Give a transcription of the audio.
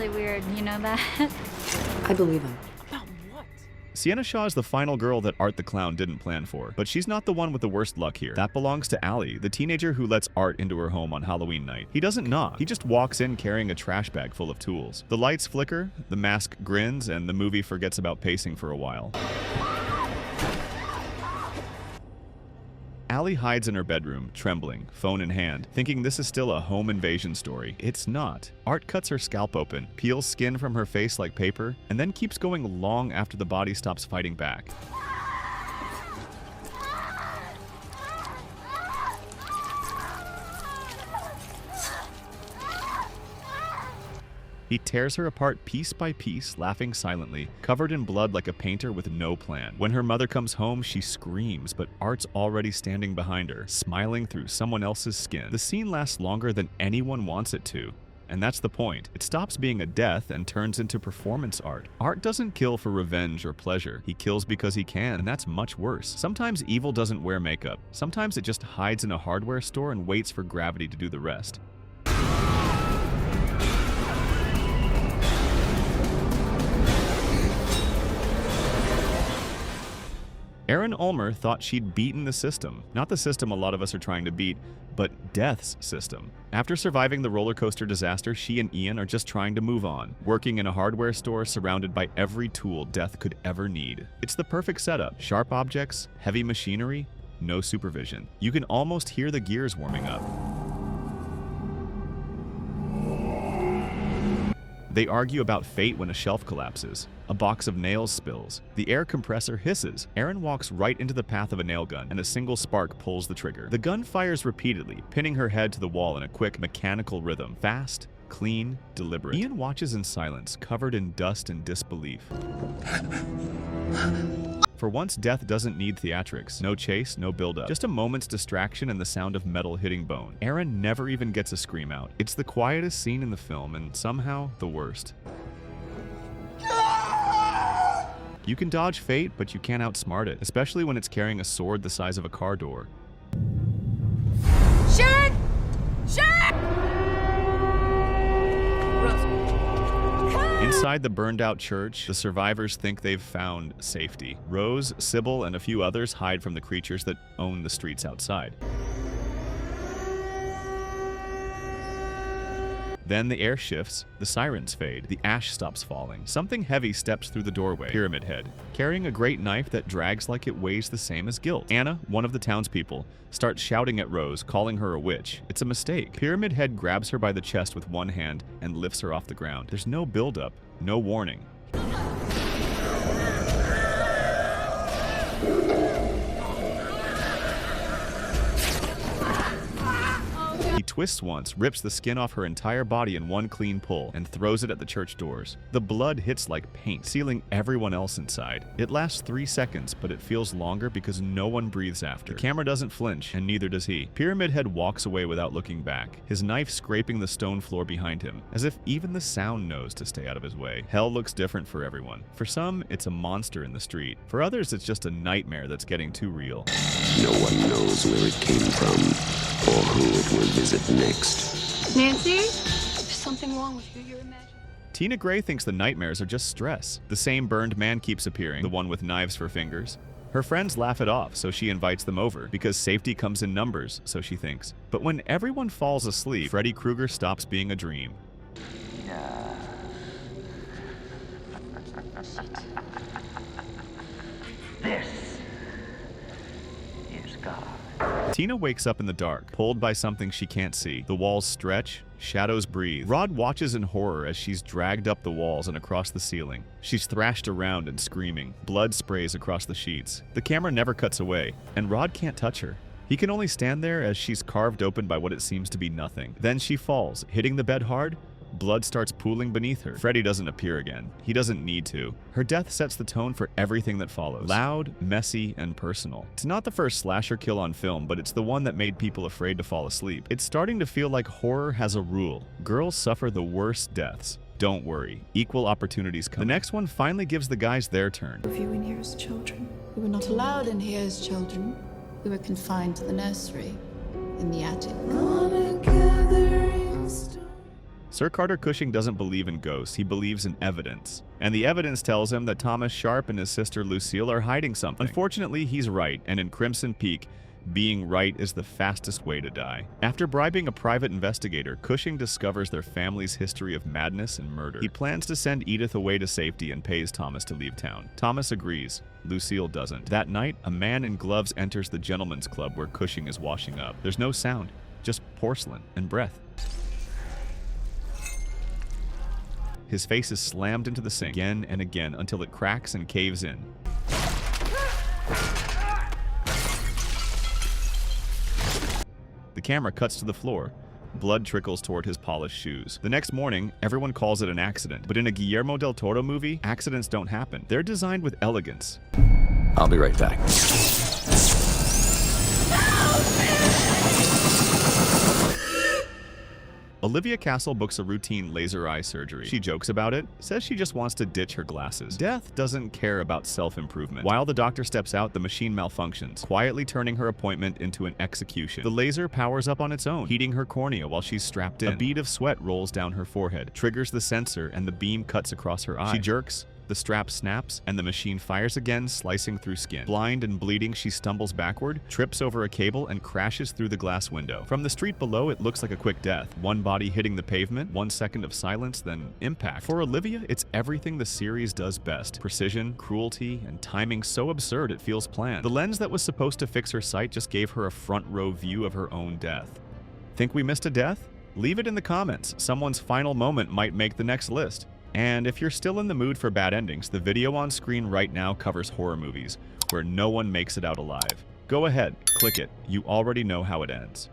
really weird, you know that? I believe him. Sienna Shaw is the final girl that Art the Clown didn't plan for, but she's not the one with the worst luck here. That belongs to Allie, the teenager who lets Art into her home on Halloween night. He doesn't knock, he just walks in carrying a trash bag full of tools. The lights flicker, the mask grins, and the movie forgets about pacing for a while. Allie hides in her bedroom, trembling, phone in hand, thinking this is still a home invasion story. It's not. Art cuts her scalp open, peels skin from her face like paper, and then keeps going long after the body stops fighting back. He tears her apart piece by piece, laughing silently, covered in blood like a painter with no plan. When her mother comes home, she screams, but Art's already standing behind her, smiling through someone else's skin. The scene lasts longer than anyone wants it to. And that's the point. It stops being a death and turns into performance art. Art doesn't kill for revenge or pleasure. He kills because he can, and that's much worse. Sometimes evil doesn't wear makeup. Sometimes it just hides in a hardware store and waits for gravity to do the rest. Erin Ulmer thought she'd beaten the system. Not the system a lot of us are trying to beat, but death's system. After surviving the roller coaster disaster, she and Ian are just trying to move on, working in a hardware store surrounded by every tool death could ever need. It's the perfect setup. Sharp objects, heavy machinery, no supervision. You can almost hear the gears warming up. They argue about fate when a shelf collapses. A box of nails spills. The air compressor hisses. Erin walks right into the path of a nail gun, and a single spark pulls the trigger. The gun fires repeatedly, pinning her head to the wall in a quick, mechanical rhythm. Fast, clean, deliberate. Ian watches in silence, covered in dust and disbelief. For once, death doesn't need theatrics. No chase, no build-up. Just a moment's distraction and the sound of metal hitting bone. Erin never even gets a scream out. It's the quietest scene in the film, and somehow the worst. You can dodge fate, but you can't outsmart it, especially when it's carrying a sword the size of a car door. Shoot! Shoot! Inside the burned-out church, the survivors think they've found safety. Rose, Sybil, and a few others hide from the creatures that own the streets outside. Then the air shifts, the sirens fade, the ash stops falling. Something heavy steps through the doorway, Pyramid Head, carrying a great knife that drags like it weighs the same as guilt. Anna, one of the townspeople, starts shouting at Rose, calling her a witch. It's a mistake. Pyramid Head grabs her by the chest with one hand and lifts her off the ground. There's no build-up, no warning. He twists once, rips the skin off her entire body in one clean pull, and throws it at the church doors. The blood hits like paint, sealing everyone else inside. It lasts 3 seconds, but it feels longer because no one breathes after. The camera doesn't flinch, and neither does he. Pyramid Head walks away without looking back, his knife scraping the stone floor behind him, as if even the sound knows to stay out of his way. Hell looks different for everyone. For some, it's a monster in the street. For others, it's just a nightmare that's getting too real. No one knows where it came from or who it will visit next. Nancy? There's something wrong with who you're imagining. Tina Gray thinks the nightmares are just stress. The same burned man keeps appearing, the one with knives for fingers. Her friends laugh it off, so she invites them over, because safety comes in numbers, so she thinks. But when everyone falls asleep, Freddy Krueger stops being a dream. This is God. Tina wakes up in the dark, pulled by something she can't see. The walls stretch, shadows breathe. Rod watches in horror as she's dragged up the walls and across the ceiling. She's thrashed around and screaming. Blood sprays across the sheets. The camera never cuts away, and Rod can't touch her. He can only stand there as she's carved open by what it seems to be nothing. Then she falls, hitting the bed hard. Blood starts pooling beneath her. Freddy doesn't appear again. He doesn't need to. Her death sets the tone for everything that follows. Loud, messy, and personal. It's not the first slasher kill on film, but it's the one that made people afraid to fall asleep. It's starting to feel like horror has a rule. Girls suffer the worst deaths. Don't worry. Equal opportunities come. The next one finally gives the guys their turn. Of you in here as children. We were not allowed in here as children. We were confined to the nursery, in the attic. Sir Carter Cushing doesn't believe in ghosts, he believes in evidence. And the evidence tells him that Thomas Sharp and his sister Lucille are hiding something. Unfortunately, he's right, and in Crimson Peak, being right is the fastest way to die. After bribing a private investigator, Cushing discovers their family's history of madness and murder. He plans to send Edith away to safety and pays Thomas to leave town. Thomas agrees. Lucille doesn't. That night, a man in gloves enters the gentleman's club where Cushing is washing up. There's no sound, just porcelain and breath. His face is slammed into the sink again and again until it cracks and caves in. The camera cuts to the floor. Blood trickles toward his polished shoes. The next morning, everyone calls it an accident. But in a Guillermo del Toro movie, accidents don't happen. They're designed with elegance. I'll be right back. Olivia Castle books a routine laser eye surgery. She jokes about it, says she just wants to ditch her glasses. Death doesn't care about self-improvement. While the doctor steps out, the machine malfunctions, quietly turning her appointment into an execution. The laser powers up on its own, heating her cornea while she's strapped in. A bead of sweat rolls down her forehead, triggers the sensor, and the beam cuts across her eye. She jerks. The strap snaps, and the machine fires again, slicing through skin. Blind and bleeding, she stumbles backward, trips over a cable, and crashes through the glass window. From the street below, it looks like a quick death. One body hitting the pavement, 1 second of silence, then impact. For Olivia, it's everything the series does best. Precision, cruelty, and timing so absurd it feels planned. The lens that was supposed to fix her sight just gave her a front-row view of her own death. Think we missed a death? Leave it in the comments. Someone's final moment might make the next list. And if you're still in the mood for bad endings, the video on screen right now covers horror movies where no one makes it out alive. Go ahead, click it. You already know how it ends.